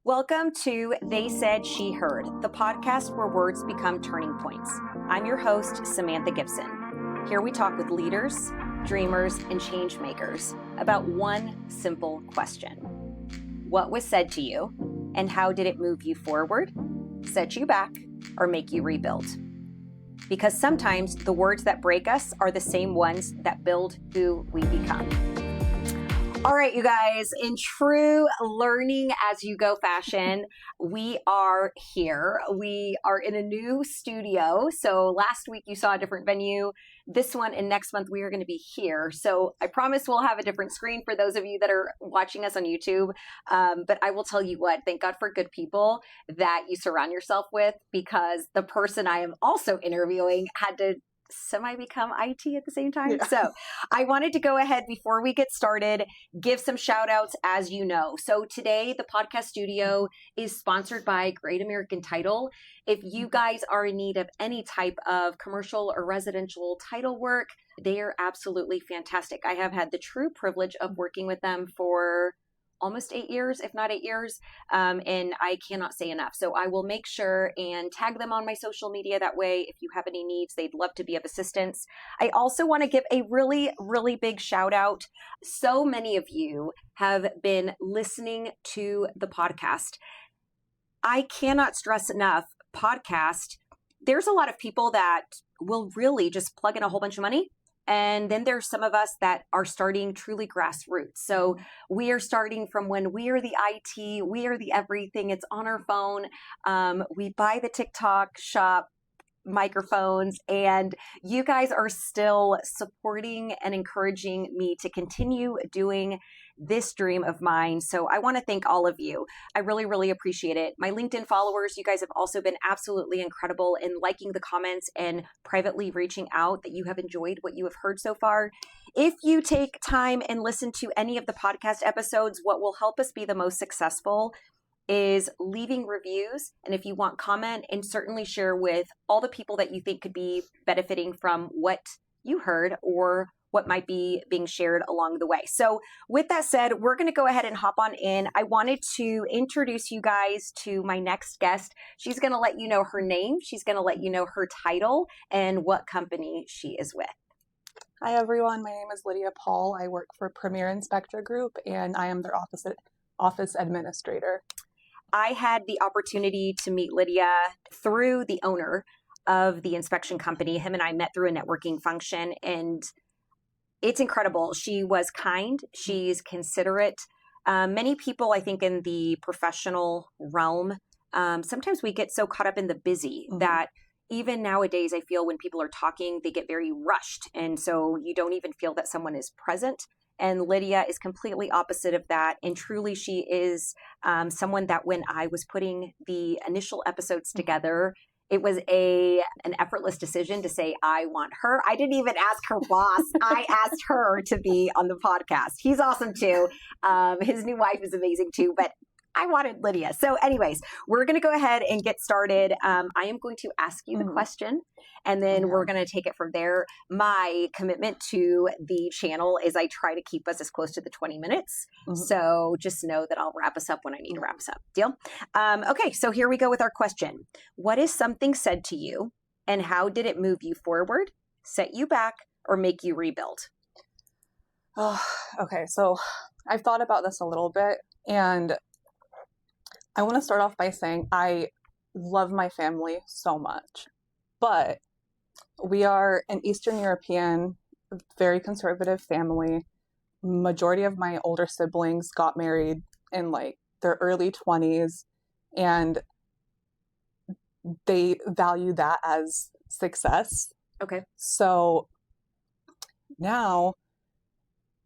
Welcome to They Said, She Heard, the podcast where words become turning points. I'm your host, Samantha Gibson. Here we talk with leaders, dreamers, and change makers about one simple question. What was said to you, and how did it move you forward, set you back, or make you rebuild? Because sometimes the words that break us are the same ones that build who we become. All right, you guys, in true learning as you go fashion, we are here. We are in a new studio. So last week you saw a different venue. This one and next month we are going to be here. So I promise we'll have a different screen for those of you that are watching us on YouTube. But I will tell you what, thank God for good people that you surround yourself with, because the person I am also interviewing had to semi-become IT at the same time. Yeah. So I wanted to go ahead before we get started, give some shout outs as you know. So today the podcast studio is sponsored by Great American Title. If you guys are in need of any type of commercial or residential title work, they are absolutely fantastic. I have had the true privilege of working with them for almost 8 years, if not 8 years. And I cannot say enough. So I will make sure and tag them on my social media. That way, if you have any needs, they'd love to be of assistance. I also want to give a really, really big shout out. So many of you have been listening to the podcast. I cannot stress enough, podcast, there's a lot of people that will really just plug in a whole bunch of money. And then there's some of us that are starting truly grassroots. So we are starting from when we are the IT, we are the everything. It's on our phone. We buy the TikTok shop microphones, and you guys are still supporting and encouraging me to continue doing this dream of mine. So I want to thank all of you. I really, really appreciate it. My LinkedIn followers, you guys have also been absolutely incredible in liking the comments and privately reaching out that you have enjoyed what you have heard so far. If you take time and listen to any of the podcast episodes, what will help us be the most successful is leaving reviews. And if you want comment, and certainly share with all the people that you think could be benefiting from what you heard or what might be being shared along the way. So with that said, we're going to go ahead and hop on in. I wanted to introduce you guys to my next guest. She's going to let you know her name. She's going to let you know her title and what company she is with. Hi, everyone. My name is Lidia Paul. I work for Premier Inspector Group, and I am their office administrator. I had the opportunity to meet Lydia through the owner of the inspection company. Him and I met through a networking function, and it's incredible. She was kind. She's considerate. Many people, I think, in the professional realm, sometimes we get so caught up in the busy that even nowadays, I feel when people are talking, they get very rushed. And so you don't even feel that someone is present. And Lydia is completely opposite of that. And truly, she is someone that when I was putting the initial episodes together, it was an effortless decision to say, I want her. I didn't even ask her boss. I asked her to be on the podcast. He's awesome too. His new wife is amazing too, but I wanted Lydia. So anyways, we're going to go ahead and get started. I am going to ask you the question, and then we're going to take it from there. My commitment to the channel is I try to keep us as close to the 20 minutes. So just know that I'll wrap us up when I need to wrap us up. Deal? Okay, so here we go with our question. What is something said to you, and how did it move you forward, set you back, or make you rebuild? Oh, okay, so I've thought about this a little bit, and I want to start off by saying I love my family so much, but we are an Eastern European, very conservative family. Majority of my older siblings got married in like their early 20s, and they value that as success. Okay. So now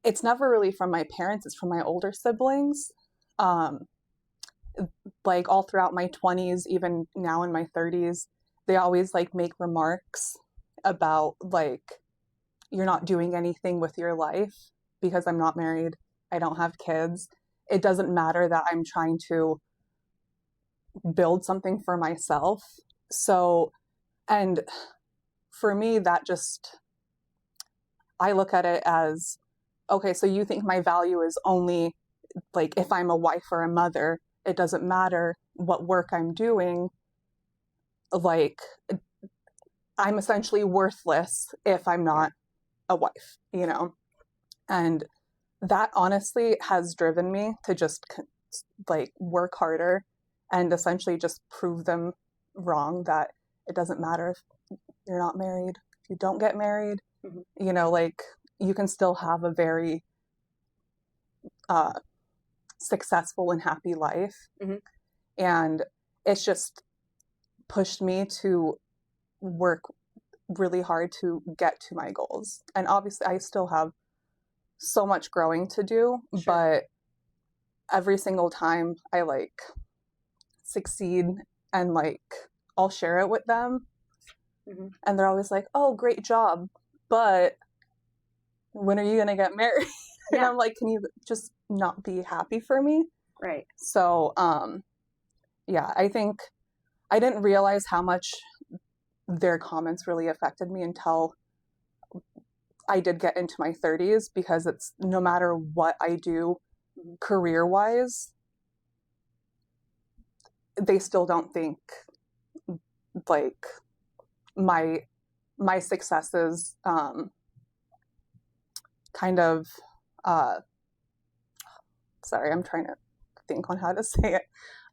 it's never really from my parents, it's from my older siblings. Like all throughout my 20s, even now in my 30s, they always like make remarks about like, you're not doing anything with your life because I'm not married. I don't have kids. It doesn't matter that I'm trying to build something for myself. So, and for me, that just, I look at it as, okay, so you think my value is only like if I'm a wife or a mother. it doesn't matter what work I'm doing. Like, I'm essentially worthless if I'm not a wife, you know? And that honestly has driven me to just like work harder and essentially just prove them wrong, that it doesn't matter if you're not married, if you don't get married, you know, like you can still have a very successful and happy life. And it's just pushed me to work really hard to get to my goals. And obviously I still have so much growing to do, but every single time I like succeed and like I'll share it with them, and they're always like, oh, great job, but when are you gonna get married? And I'm like, can you just not be happy for me? Right. So yeah, I think I didn't realize how much their comments really affected me until I did get into my 30s, because it's no matter what I do career-wise, they still don't think like my successes kind of sorry, I'm trying to think on how to say it.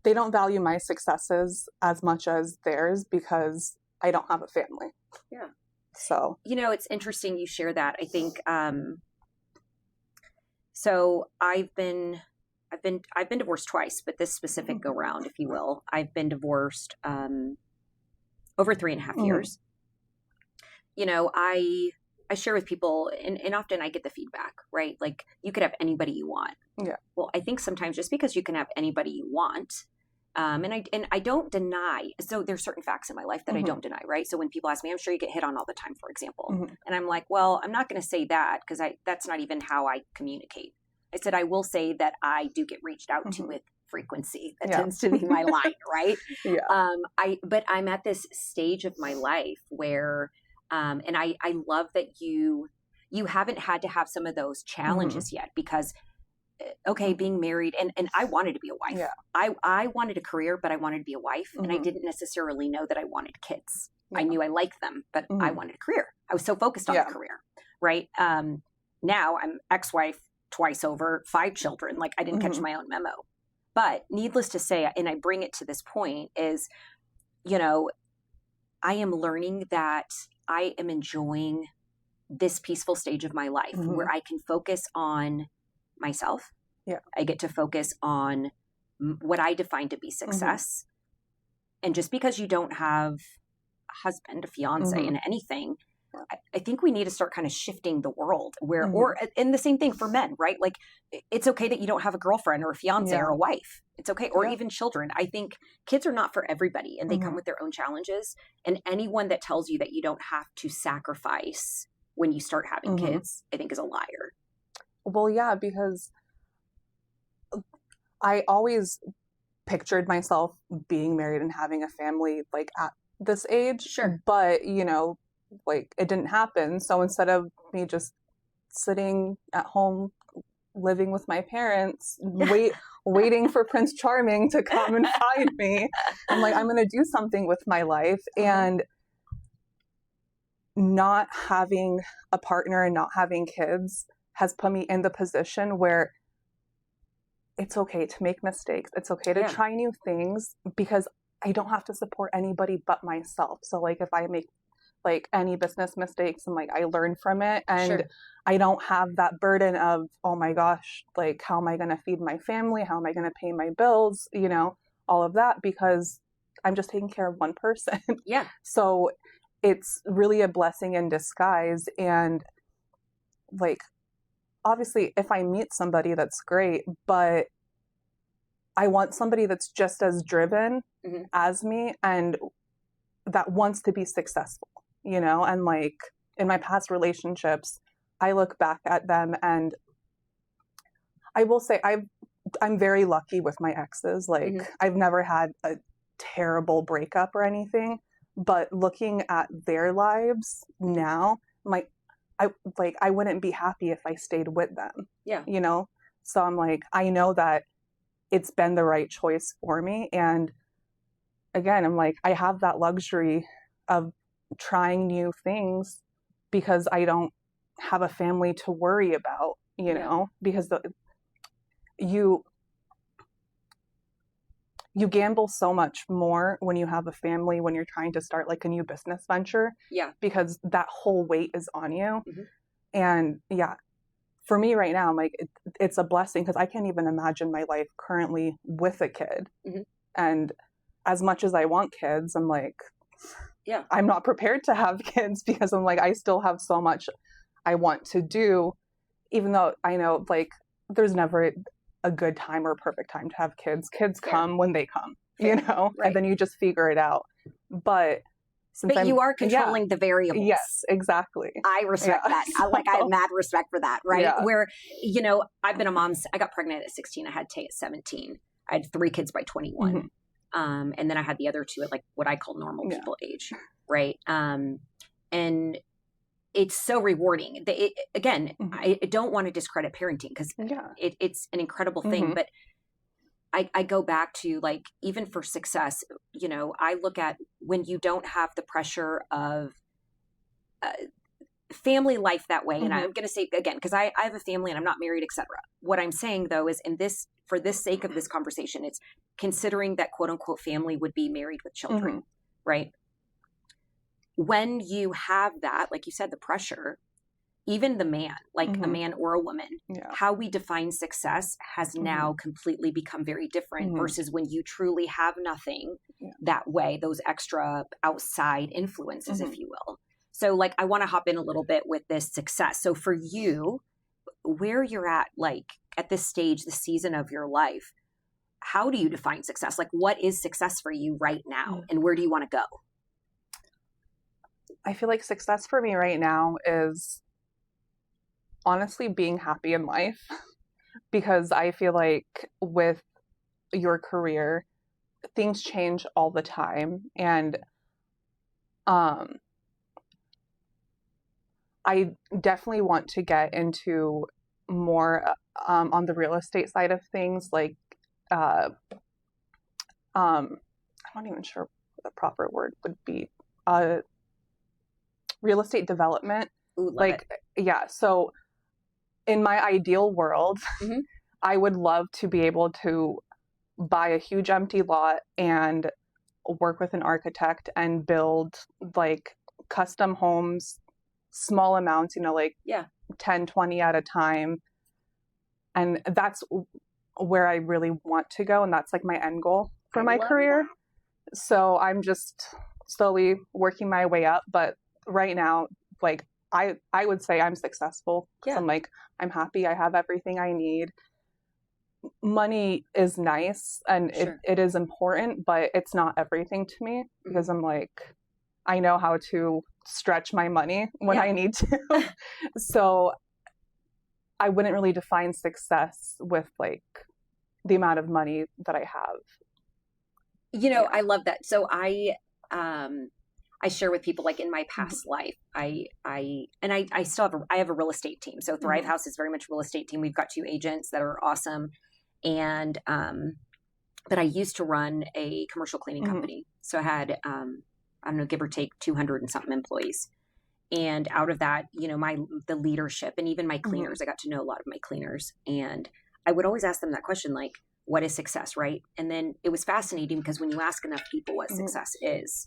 They don't value my successes as much as theirs because I don't have a family. Yeah. So, you know, it's interesting you share that. I think so I've been divorced twice, but this specific go round, if you will, I've been divorced over 3.5 years. You know, I share with people, and often I get the feedback, right? Like, you could have anybody you want. Yeah. Well, I think sometimes just because you can have anybody you want, and I don't deny, so there's certain facts in my life that I don't deny, right? So when people ask me, I'm sure you get hit on all the time, for example. And I'm like, well, I'm not going to say that because that's not even how I communicate. I said, I will say that I do get reached out to with frequency. That tends to be my line, right? But I'm at this stage of my life where, and I love that you haven't had to have some of those challenges yet, because okay, being married, and I wanted to be a wife. I wanted a career, but I wanted to be a wife, and I didn't necessarily know that I wanted kids. I knew I liked them, but I wanted a career. I was so focused on the career, right? Now I'm ex-wife twice over, 5 children. Like, I didn't catch my own memo. But needless to say, and I bring it to this point, is, you know, I am learning that I am enjoying this peaceful stage of my life where I can focus on myself. I get to focus on what I define to be success. And just because you don't have a husband, a fiance, and anything, I think we need to start kind of shifting the world where, or, and the same thing for men, right? Like, it's okay that you don't have a girlfriend or a fiance or a wife. It's okay. Or even children. I think kids are not for everybody, and they come with their own challenges. And anyone that tells you that you don't have to sacrifice when you start having kids, I think is a liar. Well, yeah, because I always pictured myself being married and having a family like at this age. But, you know, like, it didn't happen. So instead of me just sitting at home living with my parents, waiting for Prince Charming to come and find me, I'm like, I'm going to do something with my life. And not having a partner and not having kids has put me in the position where it's okay to make mistakes. It's okay to try new things, because I don't have to support anybody but myself. So like, if I make like any business mistakes, and like I learn from it, and I don't have that burden of, oh my gosh, like, how am I going to feed my family? How am I going to pay my bills? You know, all of that, because I'm just taking care of one person. So it's really a blessing in disguise. And like, obviously if I meet somebody, that's great, but I want somebody that's just as driven as me and that wants to be successful, you know? And like, in my past relationships, I look back at them, and I will say I'm very lucky with my exes. Like, I've never had a terrible breakup or anything, but looking at their lives now, like, I wouldn't be happy if I stayed with them. You know? So I'm like, I know that it's been the right choice for me. And again, I'm like, I have that luxury of trying new things because I don't have a family to worry about, you know, because you gamble so much more when you have a family, when you're trying to start like a new business venture. Yeah. Because that whole weight is on you. And for me right now, I'm like, it's a blessing because I can't even imagine my life currently with a kid. And as much as I want kids, I'm like, I'm not prepared to have kids because I'm like, I still have so much I want to do, even though I know like there's never a good time or a perfect time to have kids. Kids come when they come, you know, and then you just figure it out. But you are controlling the variables. Yes, exactly. I respect that. I have mad respect for that, right? Where, you know, I've been a mom. I got pregnant at 16. I had Tay at 17. I had 3 kids by 21. And then I had the other 2 at like what I call normal people age, right? And it's so rewarding. I don't want to discredit parenting because it's an incredible thing, but I go back to like, even for success, you know, I look at when you don't have the pressure of family life that way. And I'm going to say again, because I have a family and I'm not married, etc. What I'm saying though is for this sake of this conversation, it's considering that quote unquote family would be married with children, right? When you have that, like you said, the pressure, even the man, like a man or a woman, how we define success has now completely become very different versus when you truly have nothing that way, those extra outside influences, if you will. So like, I want to hop in a little bit with this success. So for you, where you're at, like at this stage, the season of your life, how do you define success? Like what is success for you right now and where do you want to go? I feel like success for me right now is honestly being happy in life, because I feel like with your career, things change all the time. And I definitely want to get into more on the real estate side of things. Like, I'm not even sure what the proper word would be. Real estate development. Ooh, like, so in my ideal world, I would love to be able to buy a huge empty lot and work with an architect and build like custom homes, small amounts, you know, like 10, 20 at a time. And that's where I really want to go. And that's like my end goal for my career. So I'm just slowly working my way up. But right now, like I would say I'm successful because I'm like, I'm happy. I have everything I need. Money is nice and it is important, but it's not everything to me because I'm like, I know how to stretch my money when I need to. So I wouldn't really define success with like the amount of money that I have. You know, I love that. So I share with people like in my past life, I still have a real estate team. So Thrive House is very much a real estate team. We've got 2 agents that are awesome. And, but I used to run a commercial cleaning company. So I had, I don't know, give or take 200 and something employees. And out of that, you know, the leadership and even my cleaners, I got to know a lot of my cleaners. And I would always ask them that question, like, what is success, right? And then it was fascinating because when you ask enough people what success is,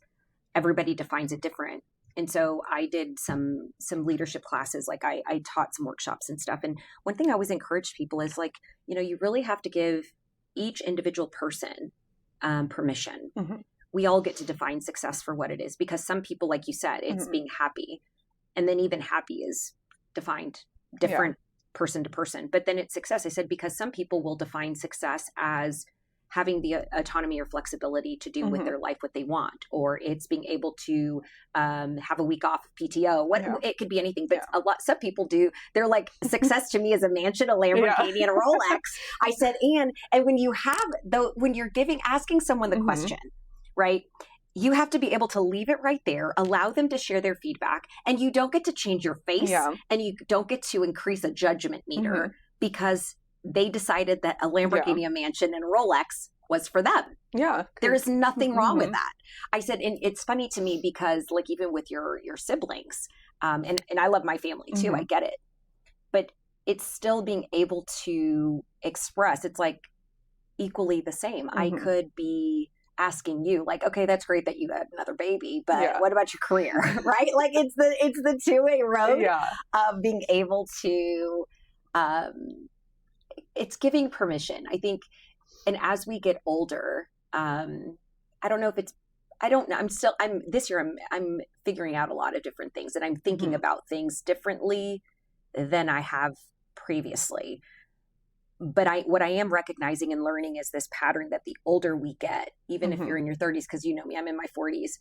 everybody defines it different. And so I did some leadership classes, like I taught some workshops and stuff. And one thing I always encourage people is like, you know, you really have to give each individual person permission. We all get to define success for what it is, because some people, like you said, it's being happy. And then even happy is defined different person to person. But then it's success. I said, because some people will define success as having the autonomy or flexibility to do with their life what they want, or it's being able to have a week off of PTO. It could be anything, but some people do. They're like, success to me is a mansion, a Lamborghini, and a Rolex. I said, and when you have when you're asking someone the question, right? You have to be able to leave it right there, allow them to share their feedback, and you don't get to change your face, and you don't get to increase a judgment meter because they decided that a Lamborghini, a mansion, and a Rolex was for them. Yeah. There is nothing wrong with that. I said, and it's funny to me because like even with your siblings, and I love my family too, I get it. But it's still being able to express, it's like equally the same. I could be asking you like, okay, that's great that you had another baby, but what about your career? Right? Like it's the two-way road of being able to, it's giving permission, I think. And as we get older, I don't know if it's, I don't know. This year I'm figuring out a lot of different things, and I'm thinking about things differently than I have previously. But what I am recognizing and learning is this pattern that the older we get, even if you're in your 30s, because you know me, I'm in my 40s.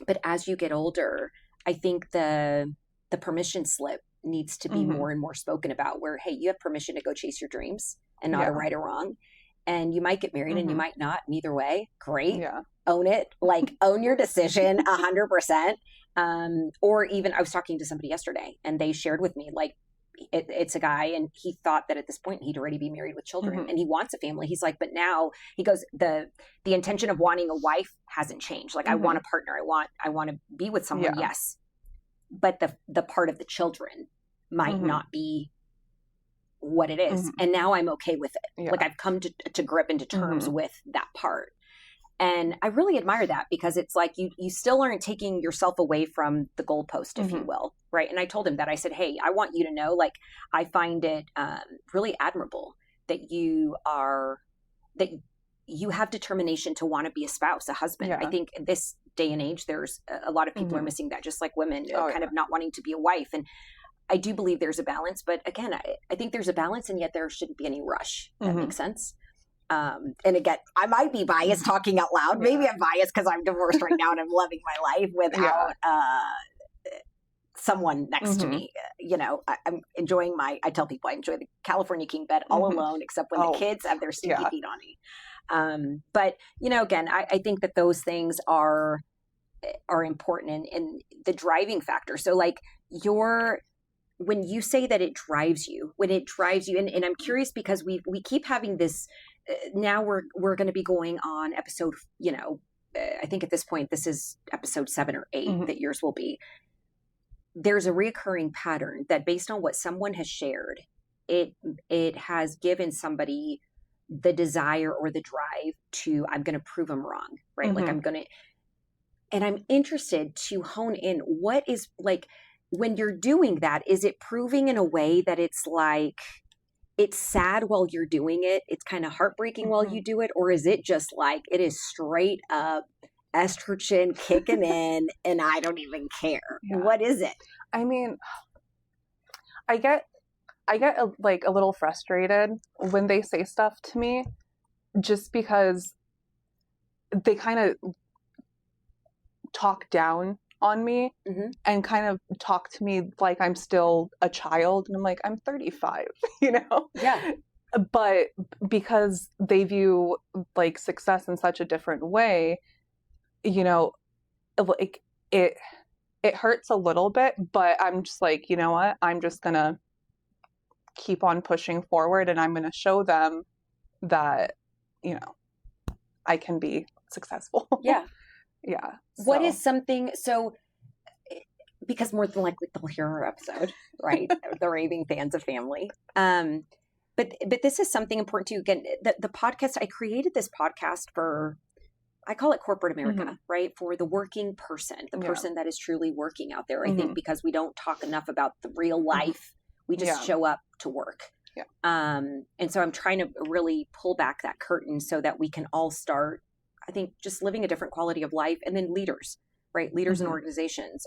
But as you get older, I think the permission slip needs to be more and more spoken about, where, hey, you have permission to go chase your dreams and not a right or wrong. And you might get married and you might not. And either way, great. Yeah. Own it. Like own your decision 100%. Or even I was talking to somebody yesterday and they shared with me, like, it's a guy and he thought that at this point he'd already be married with children and he wants a family. He's like, but now he goes, the intention of wanting a wife hasn't changed. Like I want a partner. I want to be with someone. Yes. But the part of the children might not be what it is. And now I'm okay with it. Like I've come to grip into terms with that part. And I really admire that because it's like you still aren't taking yourself away from the goalpost, if you will. Right. And I told him that. I said, hey, I want you to know, like, I find it really admirable that you have determination to want to be a spouse, a husband. Yeah. I think in this day and age, there's a lot of people are missing that, just like women kind of not wanting to be a wife. And I do believe there's a balance. But again, I think there's a balance and yet there shouldn't be any rush. That makes sense. And again, I might be biased talking out loud. Maybe I'm biased because I'm divorced right now and I'm loving my life without someone next to me. You know, I'm enjoying I tell people I enjoy the California king bed all alone, except when the kids have their stinky feet on me. But, you know, again, I think that those things are important in the driving factor. So like when you say that it drives you, and I'm curious because we keep having this, now we're going to be going on episode, you know, I think at this point, this is episode 7 or 8 that yours will be. There's a reoccurring pattern that based on what someone has shared, it has given somebody the desire or the drive to, I'm going to prove them wrong, right? Like and I'm interested to hone in what is like, when you're doing that, is it proving in a way that it's like, it's sad while you're doing it, it's kind of heartbreaking while you do it, or is it just like, it is straight up estrogen kicking in and I don't even care? What is it? I mean, I get like a little frustrated when they say stuff to me just because they kind of talk down on me and kind of talk to me like I'm still a child. And I'm like, I'm 35, you know? Yeah. But because they view like success in such a different way, you know, like it hurts a little bit, but I'm just like, you know what? I'm just going to keep on pushing forward and I'm going to show them that, you know, I can be successful. Yeah. Yeah. What is something, so because more than likely they'll hear our episode, right? The raving fans of family. But this is something important too. Again, the podcast, I created this podcast for, I call it corporate America, right? For the working person, the person that is truly working out there. I think because we don't talk enough about the real life, we just show up to work. Yeah. And so I'm trying to really pull back that curtain so that we can all start, I think, just living a different quality of life. And then leaders, right? Leaders in organizations,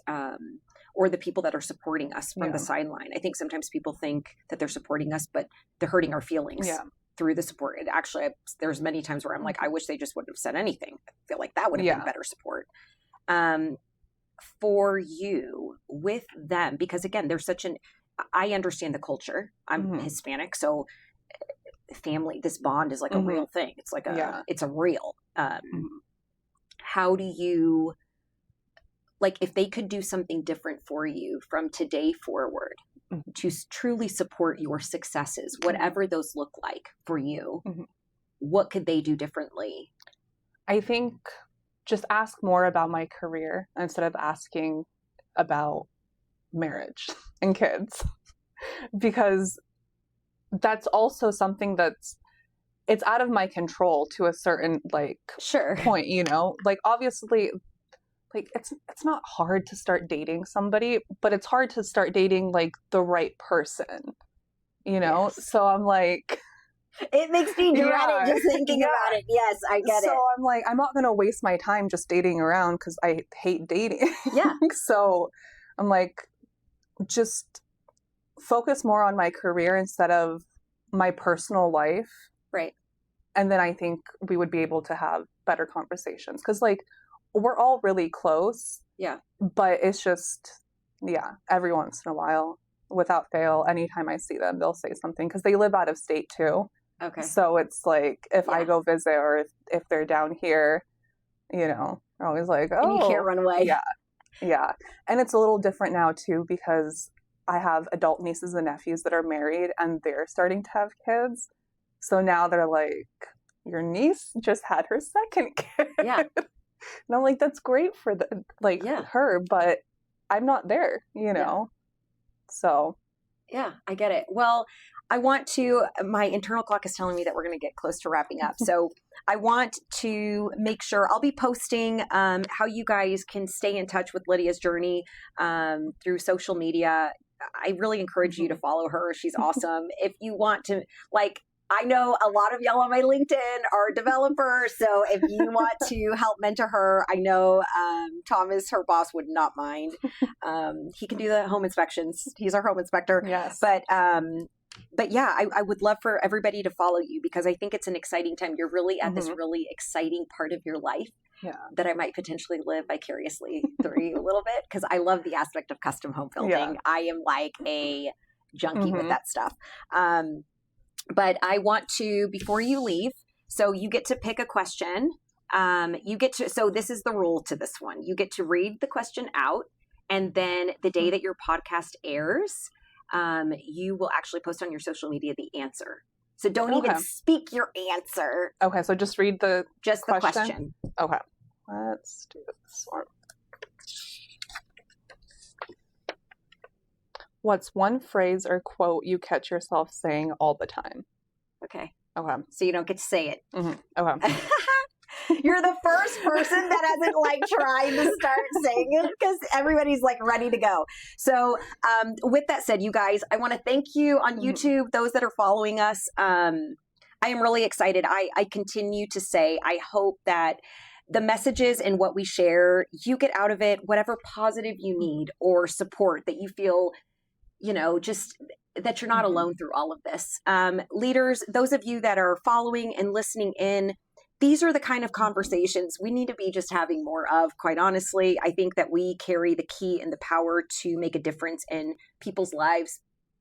or the people that are supporting us from the sideline. I think sometimes people think that they're supporting us, but they're hurting our feelings through the support. And actually, there's many times where I'm like, I wish they just wouldn't have said anything. I feel like that would have been better support. For you, with them, because again, there's I understand the culture. I'm Hispanic, so family, this bond is like a real thing. It's like it's a real, how do you, like, if they could do something different for you from today forward, to truly support your successes, whatever those look like for you, what could they do differently? I think just ask more about my career instead of asking about marriage and kids, because that's also something it's out of my control to a certain point, like obviously, like it's not hard to start dating somebody, but it's hard to start dating like the right person, Yes. So I'm like, it makes me dread it just thinking about it. Yes, I get it. So I'm like, I'm not gonna waste my time just dating around because I hate dating. Yeah. So I'm like, just focus more on my career instead of my personal life. Right. And then I think we would be able to have better conversations, because like we're all really close. Yeah. But it's just, every once in a while, without fail, anytime I see them, they'll say something, because they live out of state too. Okay. So it's like, if I go visit, or if they're down here, they're always like, oh. And you can't run away. Yeah. Yeah. And it's a little different now too, because I have adult nieces and nephews that are married and they're starting to have kids. So now they're like, your niece just had her second kid. Yeah. And I'm like, that's great for her, but I'm not there, So. Yeah, I get it. Well, my internal clock is telling me that we're going to get close to wrapping up. So I want to make sure I'll be posting how you guys can stay in touch with Lydia's journey through social media. I really encourage you to follow her. She's awesome. If you want to, I know a lot of y'all on my LinkedIn are developers, so if you want to help mentor her, I know Thomas, her boss, would not mind. He can do the home inspections. He's our home inspector. Yes. But yeah, I would love for everybody to follow you, because I think it's an exciting time. You're really at this really exciting part of your life that I might potentially live vicariously through you a little bit, because I love the aspect of custom home building. Yeah. I am like a junkie with that stuff. But I want to, before you leave, so you get to pick a question. So this is the rule to this one. You get to read the question out, and then the day that your podcast airs, you will actually post on your social media the answer. So don't even speak your answer. Okay, so just read the question. Okay, let's do this one. What's one phrase or quote you catch yourself saying all the time? Okay. Okay. So you don't get to say it. Okay. You're the first person that hasn't tried to start saying it, because everybody's ready to go. So with that said, you guys, I want to thank you on YouTube, those that are following us. I am really excited. I continue to say, I hope that the messages and what we share, you get out of it whatever positive you need or support that you feel, just that you're not alone through all of this. Leaders, those of you that are following and listening in, these are the kind of conversations we need to be just having more of, quite honestly. I think that we carry the key and the power to make a difference in people's lives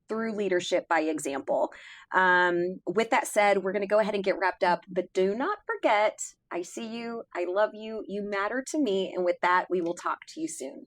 through leadership by example. With that said, we're going to go ahead and get wrapped up, but do not forget, I see you, I love you, you matter to me, and with that, we will talk to you soon.